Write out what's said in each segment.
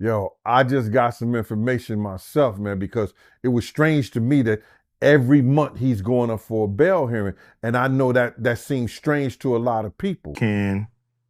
Yo, I just got some information myself, man, because it was strange to me that every month he's going up for a bail hearing. And I know that that seems strange to a lot of people. Can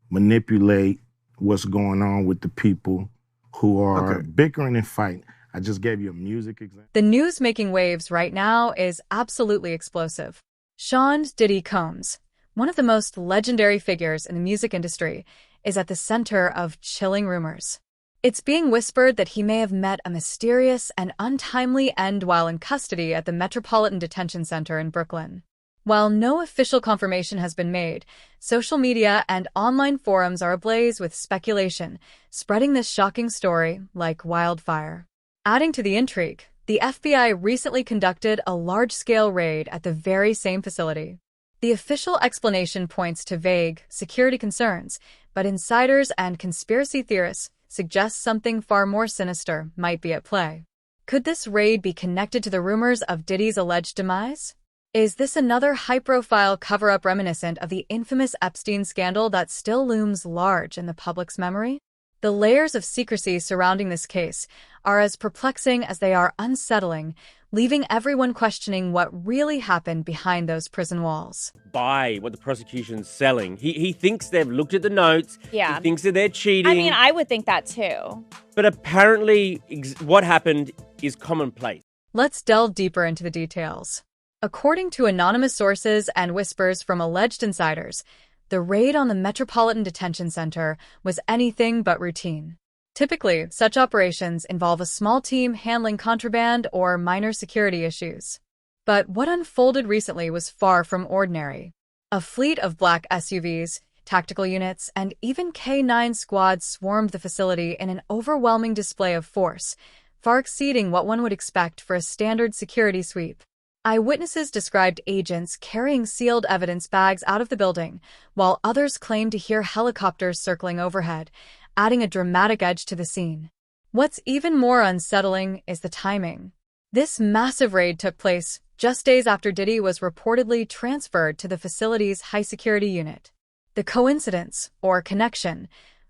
manipulate what's going on with the people who are Okay. bickering and fighting. I just gave you a music example. The news making waves right now is absolutely explosive. Sean Diddy Combs, one of the most legendary figures in the music industry, is at the center of chilling rumors. It's being whispered that he may have met a mysterious and untimely end while in custody at the Metropolitan Detention Center in Brooklyn. While no official confirmation has been made, social media and online forums are ablaze with speculation, spreading this shocking story like wildfire. Adding to the intrigue, the FBI recently conducted a large-scale raid at the very same facility. The official explanation points to vague security concerns, but insiders and conspiracy theorists suggest something far more sinister might be at play. Could this raid be connected to the rumors of Diddy's alleged demise? Is this another high-profile cover-up reminiscent of the infamous Epstein scandal that still looms large in the public's memory? The layers of secrecy surrounding this case are as perplexing as they are unsettling, leaving everyone questioning what really happened behind those prison walls. Buy what the prosecution's selling. He thinks they've looked at the notes. Yeah. He thinks that they're cheating. I mean, I would think that too. But apparently, what happened is commonplace. Let's delve deeper into the details. According to anonymous sources and whispers from alleged insiders, the raid on the Metropolitan Detention Center was anything but routine. Typically, such operations involve a small team handling contraband or minor security issues. But what unfolded recently was far from ordinary. A fleet of black SUVs, tactical units, and even K-9 squads swarmed the facility in an overwhelming display of force, far exceeding what one would expect for a standard security sweep. Eyewitnesses described agents carrying sealed evidence bags out of the building, while others claimed to hear helicopters circling overhead, adding a dramatic edge to the scene. What's even more unsettling is the timing. This massive raid took place just days after Diddy was reportedly transferred to the facility's high-security unit. The coincidence, or connection,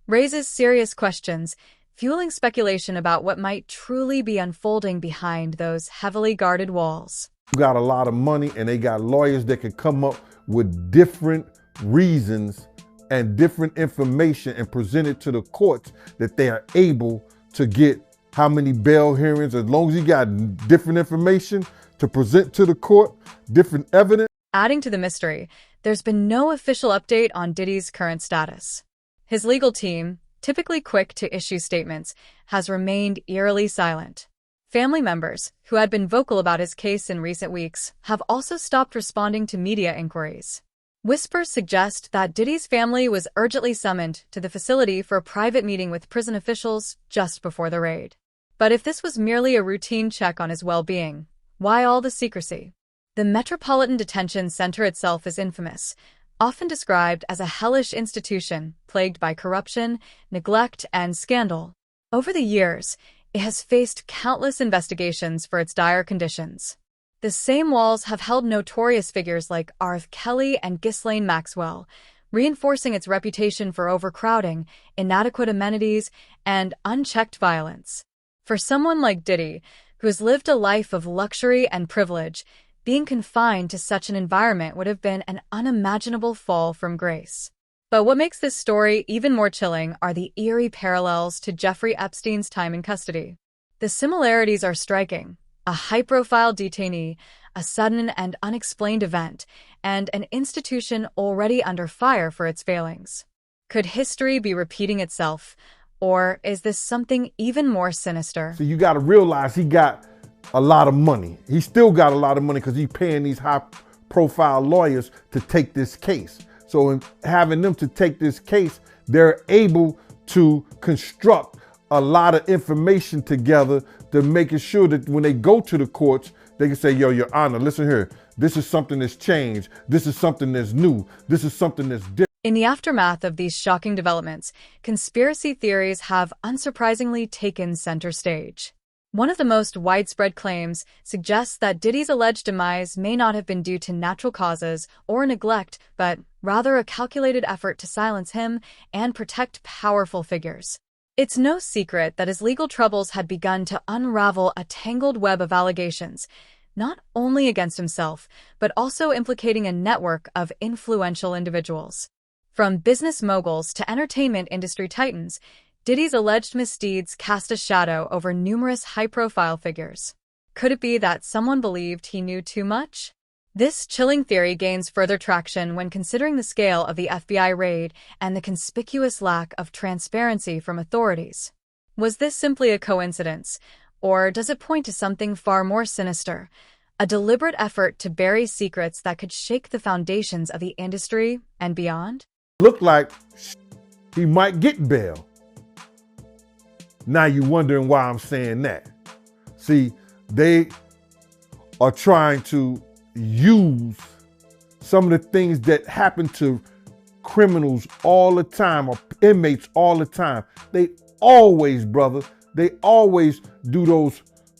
raises serious questions, fueling speculation about what might truly be unfolding behind those heavily guarded walls. Got a lot of money and they got lawyers that can come up with different reasons and different information and present it to the courts that they are able to get how many bail hearings, as long as you got different information to present to the court, different evidence. Adding to the mystery, there's been no official update on Diddy's current status. His legal team, typically quick to issue statements, has remained eerily silent. Family members, who had been vocal about his case in recent weeks, have also stopped responding to media inquiries. Whispers suggest that Diddy's family was urgently summoned to the facility for a private meeting with prison officials just before the raid. But if this was merely a routine check on his well-being, why all the secrecy? The Metropolitan Detention Center itself is infamous, often described as a hellish institution plagued by corruption, neglect, and scandal. Over the years, it has faced countless investigations for its dire conditions. The same walls have held notorious figures like R. F. Kelly and Ghislaine Maxwell, reinforcing its reputation for overcrowding, inadequate amenities, and unchecked violence. For someone like Diddy, who has lived a life of luxury and privilege, being confined to such an environment would have been an unimaginable fall from grace. But what makes this story even more chilling are the eerie parallels to Jeffrey Epstein's time in custody. The similarities are striking: a high-profile detainee, a sudden and unexplained event, and an institution already under fire for its failings. Could history be repeating itself, or is this something even more sinister? So you got to realize he got a lot of money. He still got a lot of money because he's paying these high-profile lawyers to take this case. So in having them to take this case, they're able to construct a lot of information together to making sure that when they go to the courts, they can say, yo, Your Honor, listen here. This is something that's changed. This is something that's new. This is something that's different. In the aftermath of these shocking developments, conspiracy theories have unsurprisingly taken center stage. One of the most widespread claims suggests that Diddy's alleged demise may not have been due to natural causes or neglect, but rather a calculated effort to silence him and protect powerful figures. It's no secret that his legal troubles had begun to unravel a tangled web of allegations, not only against himself, but also implicating a network of influential individuals. From business moguls to entertainment industry titans, Diddy's alleged misdeeds cast a shadow over numerous high-profile figures. Could it be that someone believed he knew too much? This chilling theory gains further traction when considering the scale of the FBI raid and the conspicuous lack of transparency from authorities. Was this simply a coincidence, or does it point to something far more sinister, a deliberate effort to bury secrets that could shake the foundations of the industry and beyond? Looked like he might get bail. Now you're wondering why I'm saying that. See, they are trying to use some of the things that happen to criminals all the time, or inmates all the time. They always, brother, they always do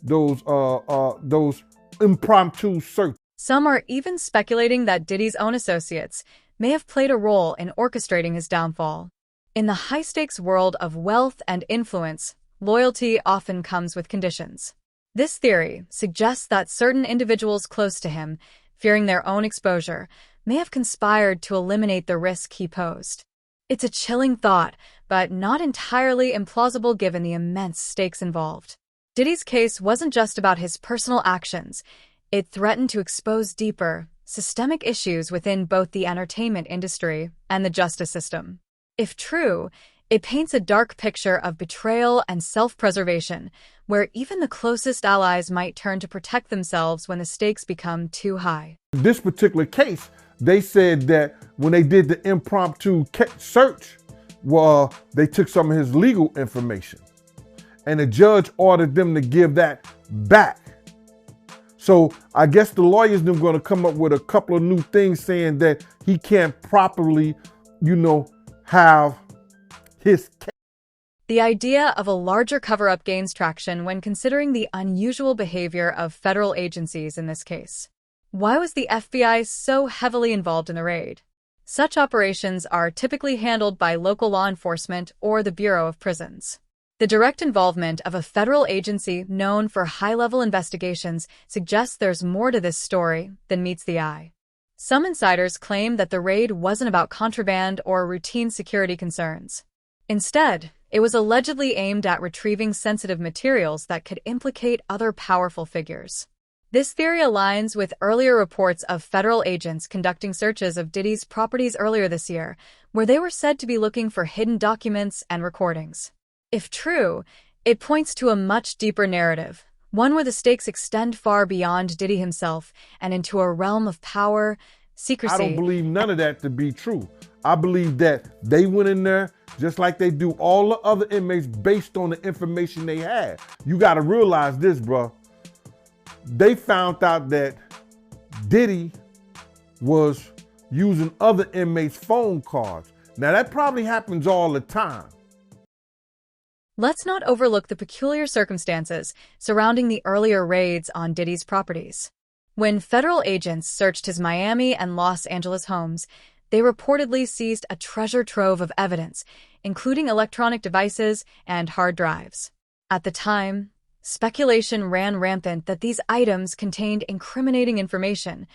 those impromptu searches. Some are even speculating that Diddy's own associates may have played a role in orchestrating his downfall. In the high-stakes world of wealth and influence, loyalty often comes with conditions. This theory suggests that certain individuals close to him, fearing their own exposure, may have conspired to eliminate the risk he posed. It's a chilling thought, but not entirely implausible given the immense stakes involved. Diddy's case wasn't just about his personal actions. It threatened to expose deeper, systemic issues within both the entertainment industry and the justice system. If true, it paints a dark picture of betrayal and self-preservation, where even the closest allies might turn to protect themselves when the stakes become too high. In this particular case, they said that when they did the impromptu search, they took some of his legal information, and the judge ordered them to give that back. So I guess the lawyers are going to come up with a couple of new things saying that he can't properly, have his case. The idea of a larger cover-up gains traction when considering the unusual behavior of federal agencies in this case. Why was the FBI so heavily involved in the raid? Such operations are typically handled by local law enforcement or the Bureau of Prisons. The direct involvement of a federal agency known for high-level investigations suggests there's more to this story than meets the eye. Some insiders claim that the raid wasn't about contraband or routine security concerns. Instead, it was allegedly aimed at retrieving sensitive materials that could implicate other powerful figures. This theory aligns with earlier reports of federal agents conducting searches of Diddy's properties earlier this year, where they were said to be looking for hidden documents and recordings. If true, it points to a much deeper narrative, one where the stakes extend far beyond Diddy himself and into a realm of power, secrecy. I don't believe none of that to be true. I believe that they went in there just like they do all the other inmates based on the information they had. You got to realize this, bro. They found out that Diddy was using other inmates' phone cards. Now, that probably happens all the time. Let's not overlook the peculiar circumstances surrounding the earlier raids on Diddy's properties. When federal agents searched his Miami and Los Angeles homes, they reportedly seized a treasure trove of evidence, including electronic devices and hard drives. At the time, speculation ran rampant that these items contained incriminating information,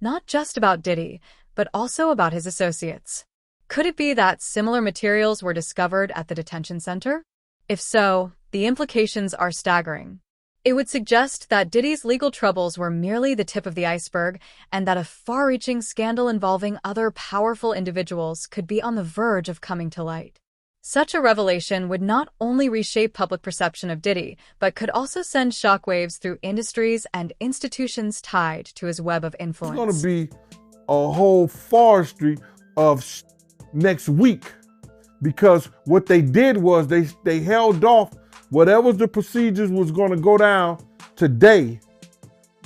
not just about Diddy, but also about his associates. Could it be that similar materials were discovered at the detention center? If so, the implications are staggering. It would suggest that Diddy's legal troubles were merely the tip of the iceberg and that a far-reaching scandal involving other powerful individuals could be on the verge of coming to light. Such a revelation would not only reshape public perception of Diddy, but could also send shockwaves through industries and institutions tied to his web of influence. It's going to be a whole forestry of next week, because what they did was they held off whatever the procedures was going to go down today.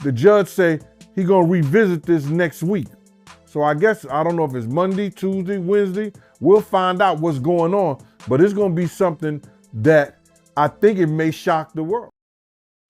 The judge said he's going to revisit this next week. So I guess, I don't know if it's Monday, Tuesday, Wednesday. We'll find out what's going on. But it's going to be something that I think it may shock the world.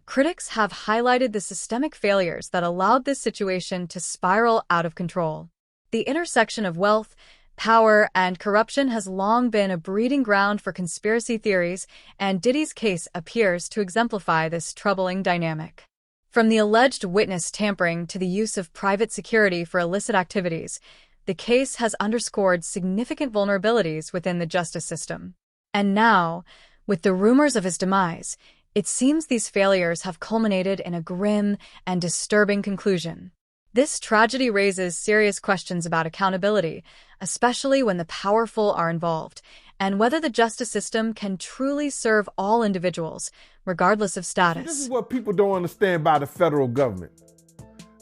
Critics have highlighted the systemic failures that allowed this situation to spiral out of control. The intersection of wealth, Power and corruption has long been a breeding ground for conspiracy theories, and Diddy's case appears to exemplify this troubling dynamic. From the alleged witness tampering to the use of private security for illicit activities, the case has underscored significant vulnerabilities within the justice system. And now, with the rumors of his demise, it seems these failures have culminated in a grim and disturbing conclusion. This tragedy raises serious questions about accountability, especially when the powerful are involved, and whether the justice system can truly serve all individuals, regardless of status. This is what people don't understand about the federal government.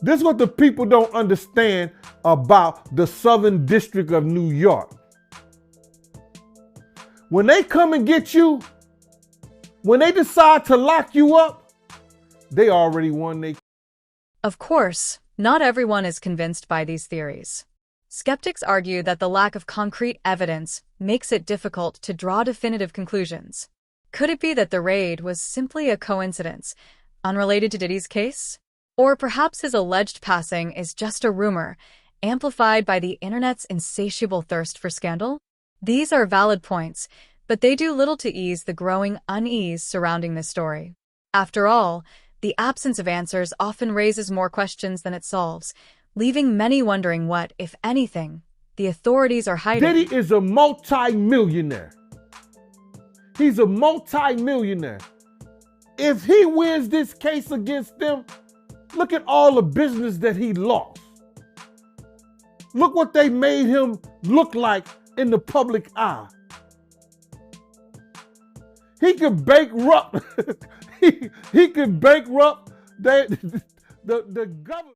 This is what the people don't understand about the Southern District of New York. When they come and get you, when they decide to lock you up, they already won their. Of course, not everyone is convinced by these theories. Skeptics argue that the lack of concrete evidence makes it difficult to draw definitive conclusions. Could it be that the raid was simply a coincidence, unrelated to Diddy's case? Or perhaps his alleged passing is just a rumor, amplified by the internet's insatiable thirst for scandal? These are valid points, but they do little to ease the growing unease surrounding this story. After all, the absence of answers often raises more questions than it solves, leaving many wondering what, if anything, the authorities are hiding. Diddy is a multi-millionaire. He's a multi-millionaire. If he wins this case against them, look at all the business that he lost. Look what they made him look like in the public eye. He could bankrupt. he could bankrupt the government.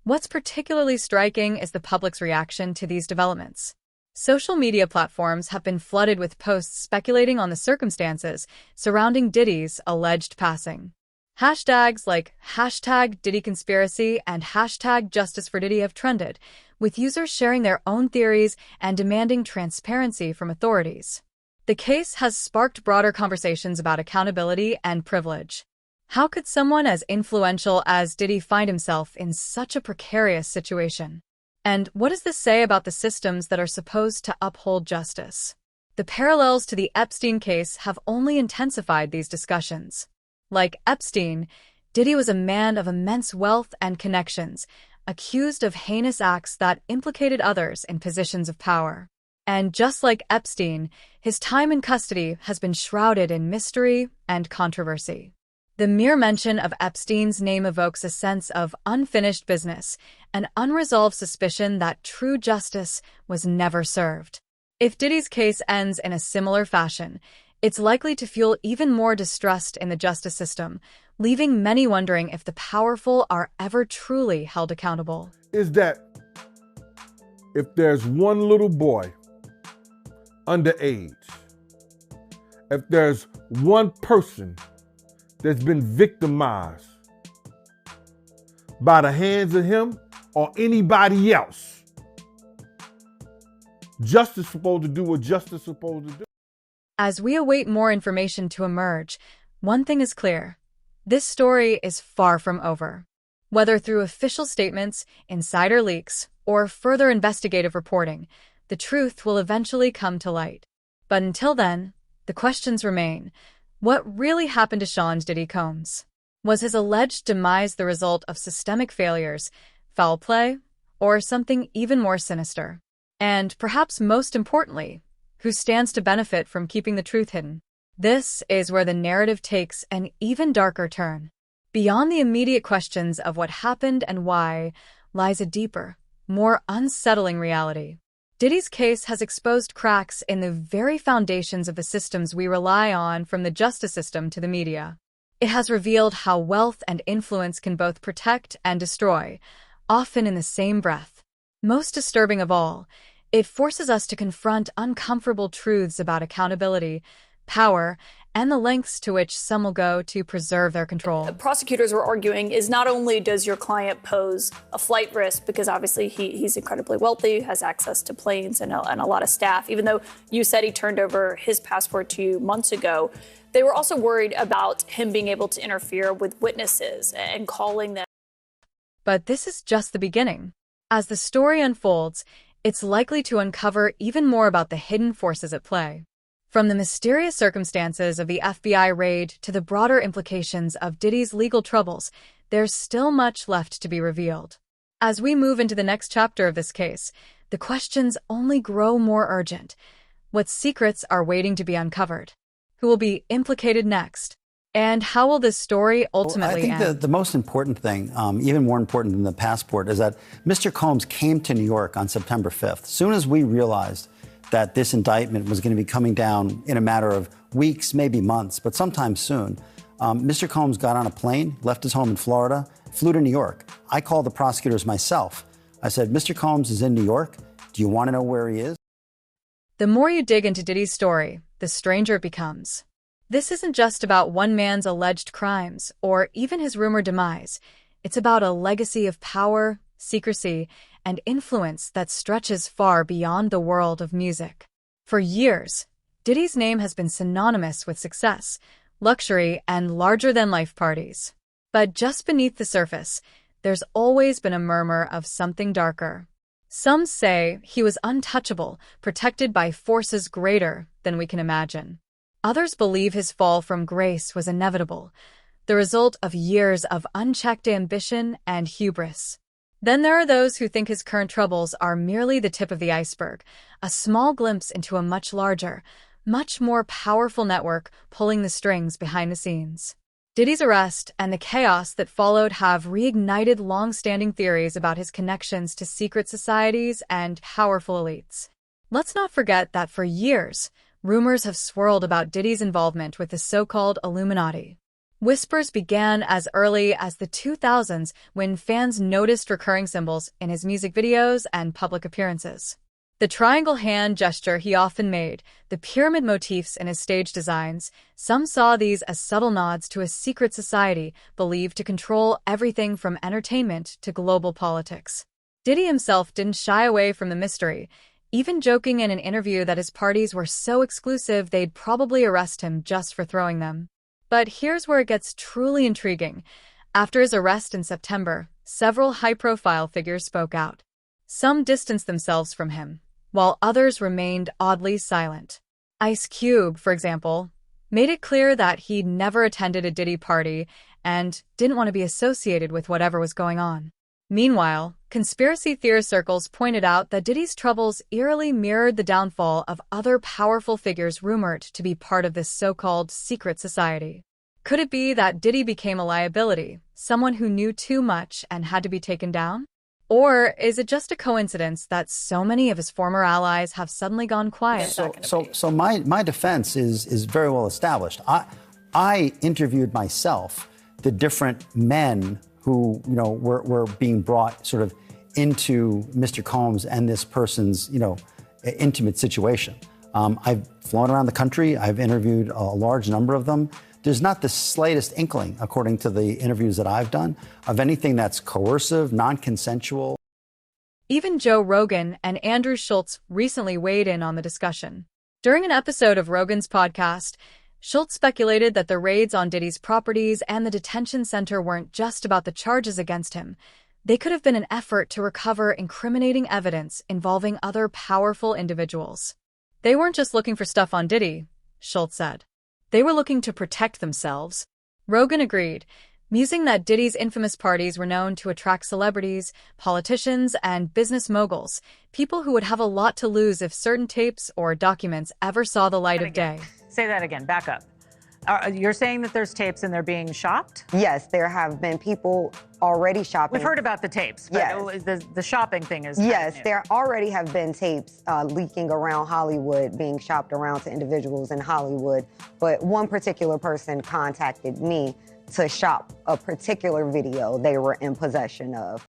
What's particularly striking is the public's reaction to these developments. Social media platforms have been flooded with posts speculating on the circumstances surrounding Diddy's alleged passing. Hashtags like #DiddyConspiracy and #JusticeForDiddy have trended, with users sharing their own theories and demanding transparency from authorities. The case has sparked broader conversations about accountability and privilege. How could someone as influential as Diddy find himself in such a precarious situation? And what does this say about the systems that are supposed to uphold justice? The parallels to the Epstein case have only intensified these discussions. Like Epstein, Diddy was a man of immense wealth and connections, accused of heinous acts that implicated others in positions of power. And just like Epstein, his time in custody has been shrouded in mystery and controversy. The mere mention of Epstein's name evokes a sense of unfinished business, an unresolved suspicion that true justice was never served. If Diddy's case ends in a similar fashion, it's likely to fuel even more distrust in the justice system, leaving many wondering if the powerful are ever truly held accountable. Is that if there's one little boy underage, if there's one person that's been victimized by the hands of him or anybody else, justice is supposed to do what justice is supposed to do. As we await more information to emerge, one thing is clear. This story is far from over. Whether through official statements, insider leaks, or further investigative reporting, the truth will eventually come to light. But until then, the questions remain. What really happened to Sean Diddy Combs? Was his alleged demise the result of systemic failures, foul play, or something even more sinister? And perhaps most importantly, who stands to benefit from keeping the truth hidden? This is where the narrative takes an even darker turn. Beyond the immediate questions of what happened and why lies a deeper, more unsettling reality. Diddy's case has exposed cracks in the very foundations of the systems we rely on, from the justice system to the media. It has revealed how wealth and influence can both protect and destroy, often in the same breath. Most disturbing of all, it forces us to confront uncomfortable truths about accountability, power, and the lengths to which some will go to preserve their control. Prosecutors were arguing is not only does your client pose a flight risk, because obviously he's incredibly wealthy, has access to planes and a lot of staff, even though you said he turned over his passport to you months ago, they were also worried about him being able to interfere with witnesses and calling them. But this is just the beginning. As the story unfolds, It's likely to uncover even more about the hidden forces at play. From the mysterious circumstances of the FBI raid to the broader implications of Diddy's legal troubles, there's still much left to be revealed. As we move into the next chapter of this case, the questions only grow more urgent. What secrets are waiting to be uncovered? Who will be implicated next? And how will this story ultimately end? I think the most important thing, even more important than the passport, is that Mr. Combs came to New York on September 5th. As soon as we realized that this indictment was going to be coming down in a matter of weeks, maybe months, but sometime soon, Mr. Combs got on a plane, left his home in Florida, flew to New York. I called the prosecutors myself. I said, Mr. Combs is in New York. Do you want to know where he is? The more you dig into Diddy's story, the stranger it becomes. This isn't just about one man's alleged crimes or even his rumored demise. It's about a legacy of power, secrecy, and influence that stretches far beyond the world of music. For years, Diddy's name has been synonymous with success, luxury, and larger-than-life parties. But just beneath the surface, there's always been a murmur of something darker. Some say he was untouchable, protected by forces greater than we can imagine. Others believe his fall from grace was inevitable, the result of years of unchecked ambition and hubris. Then there are those who think his current troubles are merely the tip of the iceberg, a small glimpse into a much larger, much more powerful network pulling the strings behind the scenes. Diddy's arrest and the chaos that followed have reignited long-standing theories about his connections to secret societies and powerful elites. Let's not forget that for years, rumors have swirled about Diddy's involvement with the so-called Illuminati. Whispers began as early as the 2000s when fans noticed recurring symbols in his music videos and public appearances. The triangle hand gesture he often made, the pyramid motifs in his stage designs, some saw these as subtle nods to a secret society believed to control everything from entertainment to global politics. Diddy himself didn't shy away from the mystery, even joking in an interview that his parties were so exclusive they'd probably arrest him just for throwing them. But here's where it gets truly intriguing. After his arrest in September, several high-profile figures spoke out. Some distanced themselves from him, while others remained oddly silent. Ice Cube, for example, made it clear that he'd never attended a Diddy party and didn't want to be associated with whatever was going on. Meanwhile, conspiracy theorist circles pointed out that Diddy's troubles eerily mirrored the downfall of other powerful figures rumored to be part of this so-called secret society. Could it be that Diddy became a liability, someone who knew too much and had to be taken down? Or is it just a coincidence that so many of his former allies have suddenly gone quiet? So my defense is very well established. I interviewed myself the different men who were being brought sort of into Mr. Combs and this person's intimate situation. I've flown around the country. I've interviewed a large number of them. There's not the slightest inkling, according to the interviews that I've done, of anything that's coercive, non-consensual. Even Joe Rogan and Andrew Schultz recently weighed in on the discussion. During an episode of Rogan's podcast, Schultz speculated that the raids on Diddy's properties and the detention center weren't just about the charges against him. They could have been an effort to recover incriminating evidence involving other powerful individuals. They weren't just looking for stuff on Diddy, Schultz said. They were looking to protect themselves. Rogan agreed, musing that Diddy's infamous parties were known to attract celebrities, politicians, and business moguls, people who would have a lot to lose if certain tapes or documents ever saw the light of day. Say that again, back up. You're saying that there's tapes and they're being shopped? Yes, there have been people already shopping. We've heard about the tapes, but yes. The shopping thing is yes, there already have been tapes leaking around Hollywood, being shopped around to individuals in Hollywood. But one particular person contacted me to shop a particular video they were in possession of.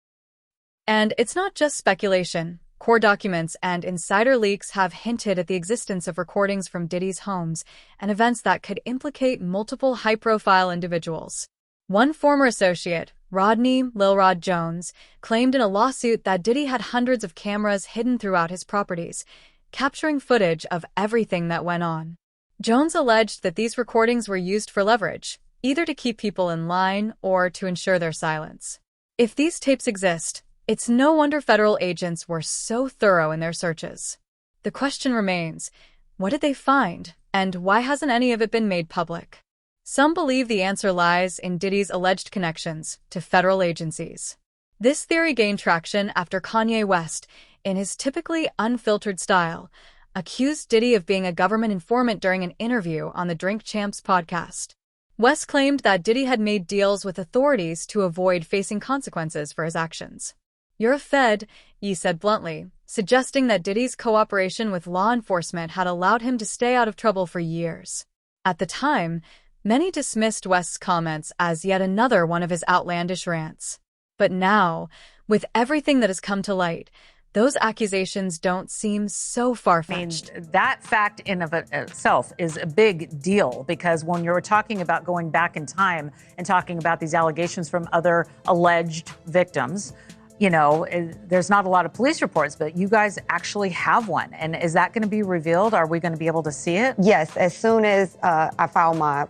And it's not just speculation. Core documents and insider leaks have hinted at the existence of recordings from Diddy's homes and events that could implicate multiple high-profile individuals. One former associate, Rodney Lil Rod Jones, claimed in a lawsuit that Diddy had hundreds of cameras hidden throughout his properties, capturing footage of everything that went on. Jones alleged that these recordings were used for leverage, either to keep people in line or to ensure their silence. If these tapes exist, It's no wonder federal agents were so thorough in their searches. The question remains, what did they find, and why hasn't any of it been made public? Some believe the answer lies in Diddy's alleged connections to federal agencies. This theory gained traction after Kanye West, in his typically unfiltered style, accused Diddy of being a government informant during an interview on the Drink Champs podcast. West claimed that Diddy had made deals with authorities to avoid facing consequences for his actions. "You're a Fed," Ye said bluntly, suggesting that Diddy's cooperation with law enforcement had allowed him to stay out of trouble for years. At the time, many dismissed West's comments as yet another one of his outlandish rants. But now, with everything that has come to light, those accusations don't seem so far-fetched. I mean, that fact in of itself is a big deal, because when you're talking about going back in time and talking about these allegations from other alleged victims, you know, there's not a lot of police reports, but you guys actually have one. And is that going to be revealed? Are we going to be able to see it? Yes, as soon as I file my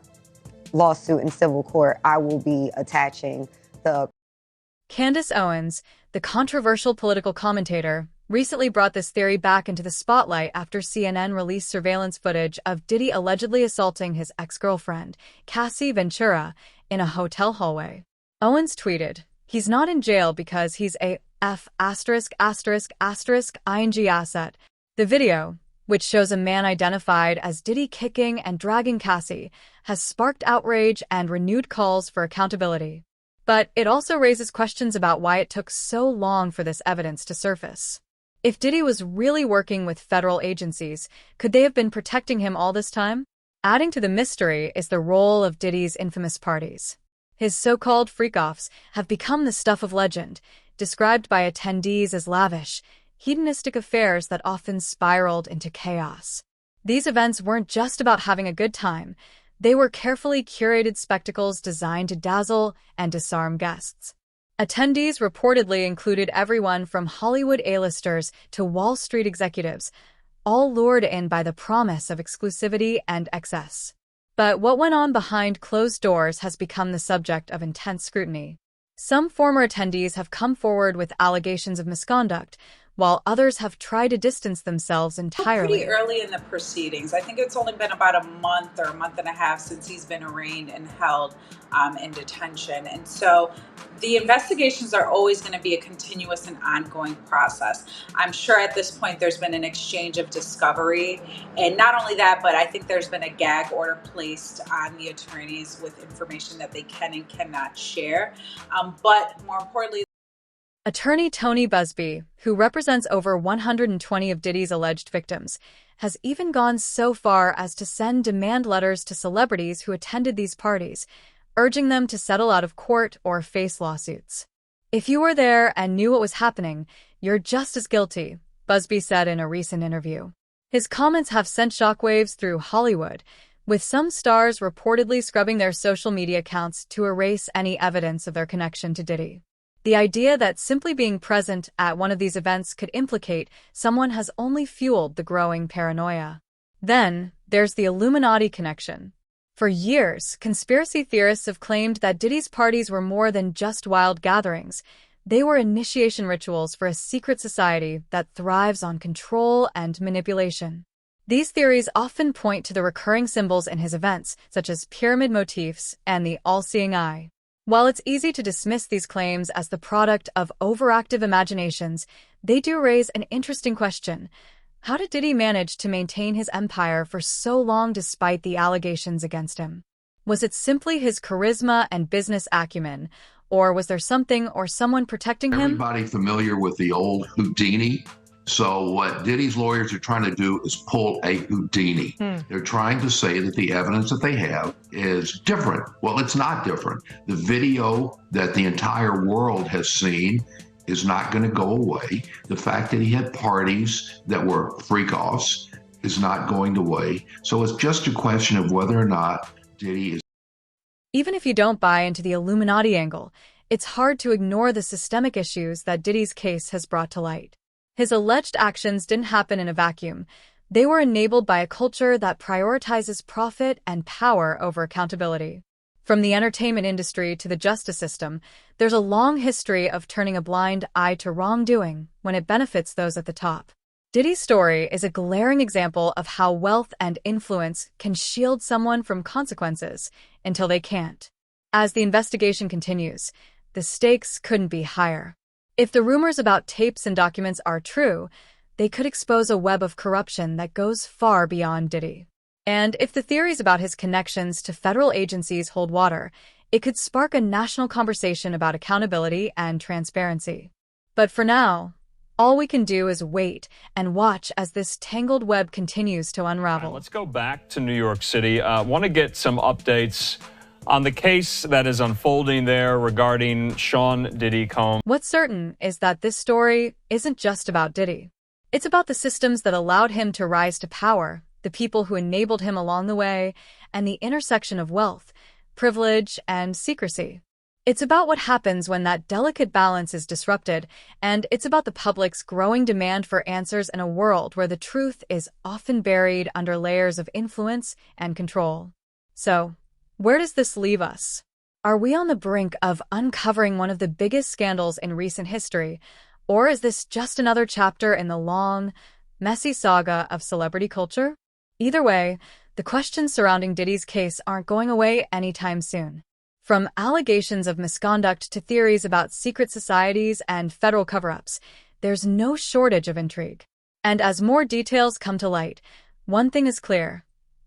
lawsuit in civil court, I will be attaching the... Candace Owens, the controversial political commentator, recently brought this theory back into the spotlight after CNN released surveillance footage of Diddy allegedly assaulting his ex-girlfriend, Cassie Ventura, in a hotel hallway. Owens tweeted, "He's not in jail because he's a ing asset." The video, which shows a man identified as Diddy kicking and dragging Cassie, has sparked outrage and renewed calls for accountability. But it also raises questions about why it took so long for this evidence to surface. If Diddy was really working with federal agencies, could they have been protecting him all this time? Adding to the mystery is the role of Diddy's infamous parties. His so-called freak-offs have become the stuff of legend, described by attendees as lavish, hedonistic affairs that often spiraled into chaos. These events weren't just about having a good time. They were carefully curated spectacles designed to dazzle and disarm guests. Attendees reportedly included everyone from Hollywood A-listers to Wall Street executives, all lured in by the promise of exclusivity and excess. But what went on behind closed doors has become the subject of intense scrutiny. Some former attendees have come forward with allegations of misconduct, while others have tried to distance themselves entirely. Pretty early in the proceedings. I think it's only been about a month or a month and a half since he's been arraigned and held in detention. And so the investigations are always going to be a continuous and ongoing process. I'm sure at this point there's been an exchange of discovery. And not only that, but I think there's been a gag order placed on the attorneys with information that they can and cannot share. But more importantly, Attorney Tony Busby, who represents over 120 of Diddy's alleged victims, has even gone so far as to send demand letters to celebrities who attended these parties, urging them to settle out of court or face lawsuits. "If you were there and knew what was happening, you're just as guilty," Busby said in a recent interview. His comments have sent shockwaves through Hollywood, with some stars reportedly scrubbing their social media accounts to erase any evidence of their connection to Diddy. The idea that simply being present at one of these events could implicate someone has only fueled the growing paranoia. Then, there's the Illuminati connection. For years, conspiracy theorists have claimed that Diddy's parties were more than just wild gatherings. They were initiation rituals for a secret society that thrives on control and manipulation. These theories often point to the recurring symbols in his events, such as pyramid motifs and the all-seeing eye. While it's easy to dismiss these claims as the product of overactive imaginations, they do raise an interesting question. How did Diddy manage to maintain his empire for so long despite the allegations against him? Was it simply his charisma and business acumen, or was there something or someone protecting him? Everybody familiar with the old Houdini? So what Diddy's lawyers are trying to do is pull a Houdini. They're trying to say that the evidence that they have is different. Well, it's not different. The video that the entire world has seen is not going to go away. The fact that he had parties that were freak-offs is not going away. So it's just a question of whether or not Diddy is... Even if you don't buy into the Illuminati angle, it's hard to ignore the systemic issues that Diddy's case has brought to light. His alleged actions didn't happen in a vacuum. They were enabled by a culture that prioritizes profit and power over accountability. From the entertainment industry to the justice system, there's a long history of turning a blind eye to wrongdoing when it benefits those at the top. Diddy's story is a glaring example of how wealth and influence can shield someone from consequences until they can't. As the investigation continues, the stakes couldn't be higher. If the rumors about tapes and documents are true, they could expose a web of corruption that goes far beyond Diddy. And if the theories about his connections to federal agencies hold water, it could spark a national conversation about accountability and transparency. But for now, all we can do is wait and watch as this tangled web continues to unravel. Let's go back to New York City. Want to get some updates on the case that is unfolding there regarding Sean Diddy Combs. What's certain is that this story isn't just about Diddy. It's about the systems that allowed him to rise to power, the people who enabled him along the way, and the intersection of wealth, privilege, and secrecy. It's about what happens when that delicate balance is disrupted, and it's about the public's growing demand for answers in a world where the truth is often buried under layers of influence and control. So, where does this leave us? Are we on the brink of uncovering one of the biggest scandals in recent history, or is this just another chapter in the long, messy saga of celebrity culture? Either way, the questions surrounding Diddy's case aren't going away anytime soon. From allegations of misconduct to theories about secret societies and federal cover-ups, there's no shortage of intrigue. And as more details come to light, one thing is clear: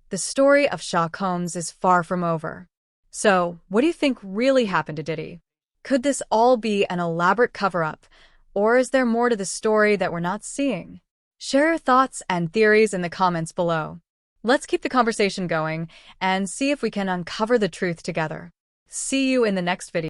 the story of Sean Combs is far from over. So, what do you think really happened to Diddy? Could this all be an elaborate cover-up, or is there more to the story that we're not seeing? Share your thoughts and theories in the comments below. Let's keep the conversation going and see if we can uncover the truth together. See you in the next video.